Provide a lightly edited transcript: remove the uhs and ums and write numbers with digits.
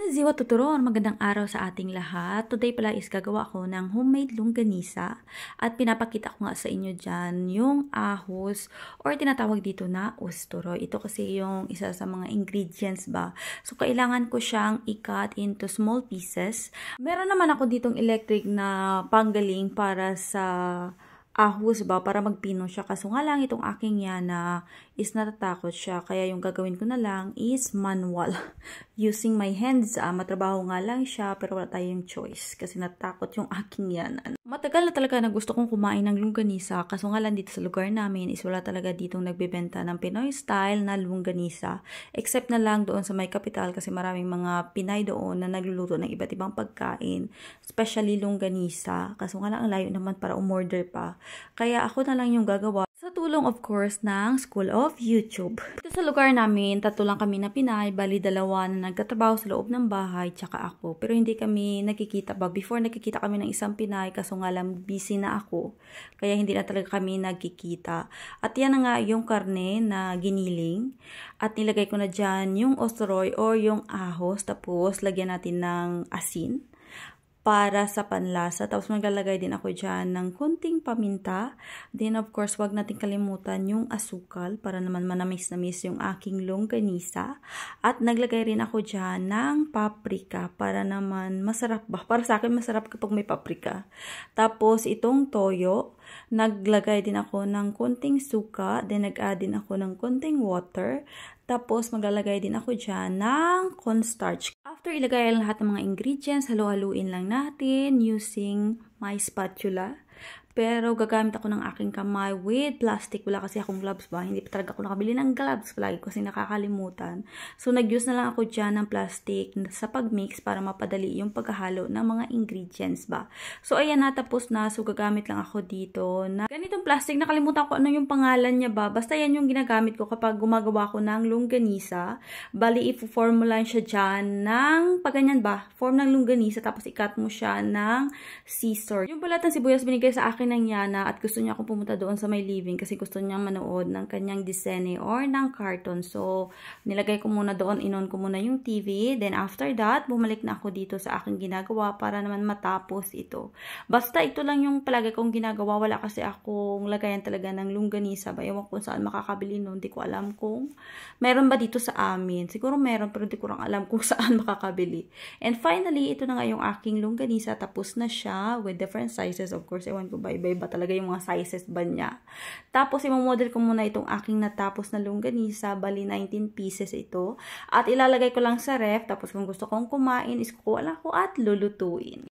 Konnichiwa tuturon, magandang araw sa ating lahat. Today pala is gagawa ako ng homemade longganisa at pinapakita ko nga sa inyo dyan yung ahos or tinatawag dito na usturo. Ito kasi yung isa sa mga ingredients ba. So kailangan ko siyang i-cut into small pieces. Meron naman ako ditong electric na panggaling para sa ahos ba, para magpino siya. Kaso nga lang itong aking yana is natatakot siya. Kaya yung gagawin ko na lang is manual. Using my hands. Matrabaho nga lang siya pero wala tayong choice. Kasi natatakot yung aking yana. Matagal na talaga na gusto kong kumain ng longganisa. Kaso nga lang dito sa lugar namin is wala talaga ditong nagbebenta ng Pinoy style na longganisa. Except na lang doon sa may kapital kasi maraming mga Pinay doon na nagluluto ng iba't ibang pagkain. Especially longganisa. Kaso nga lang ang layo naman para umorder pa. Kaya ako na lang yung gagawa. Sa tulong of course ng School of YouTube. Dito sa lugar namin, tatlo lang kami na Pinay, bali dalawa na nagtatrabaho sa loob ng bahay, tsaka ako. Pero hindi kami nagkikita ba? Before nagkikita kami ng isang Pinay, kaso nga lang busy na ako. Kaya hindi na talaga kami nagkikita. At yan na nga yung karne na giniling. At nilagay ko na dyan yung ostoroy or yung ahos. Tapos lagyan natin ng asin para sa panlasa. Tapos maglalagay din ako dyan ng konting paminta. Then of course, wag natin kalimutan yung asukal para naman manamis-namis yung aking longganisa. At naglagay rin ako dyan ng paprika para naman masarap ba? Para sa akin masarap kapag may paprika. Tapos itong toyo, naglagay din ako ng konting suka. Then nag-add din ako ng konting water. Tapos maglalagay din ako dyan ng cornstarch. After ilagay ang lahat ng mga ingredients, halu-haluin lang natin using my spatula. Pero gagamit ako ng aking kamay with plastic. Wala kasi akong gloves ba? Hindi pa talaga ako nakabili ng gloves. Palagi kasi nakakalimutan. So nag-use na lang ako dyan ng plastic sa pag-mix para mapadali yung paghahalo ng mga ingredients ba. So ayan na, tapos na. So gagamit lang ako dito na ganitong plastic. Nakalimutan ko ano yung pangalan niya ba. Basta yan yung ginagamit ko kapag gumagawa ko ng longganisa. Bali, i-form mo lang siya dyan ng paganyan ba? Form ng longganisa tapos i-cut mo siya ng scissor. Yung balat ng sibuyas binigay sa akin ng yana at gusto niya akong pumunta doon sa may living kasi gusto niya manood ng kanyang disene or ng cartoon. So, nilagay ko muna doon, inon ko muna yung TV. Then, after that, bumalik na ako dito sa aking ginagawa para naman matapos ito. Basta ito lang yung palagi kong ginagawa. Wala kasi akong lagayan talaga ng longganisa. Ewan ko saan makakabili noon. Hindi ko alam kung meron ba dito sa amin. Siguro meron pero hindi ko lang alam kung saan makakabili. And finally, ito na nga yung aking longganisa. Tapos na siya with different sizes. Of course, ewan ko ba iba-iba talaga yung mga sizes ba niya. Tapos, imamodel ko muna itong aking natapos na longganisa. Bali, 19 pieces ito. At ilalagay ko lang sa ref. Tapos, kung gusto kong kumain, is kukuha lang ko at lulutuin.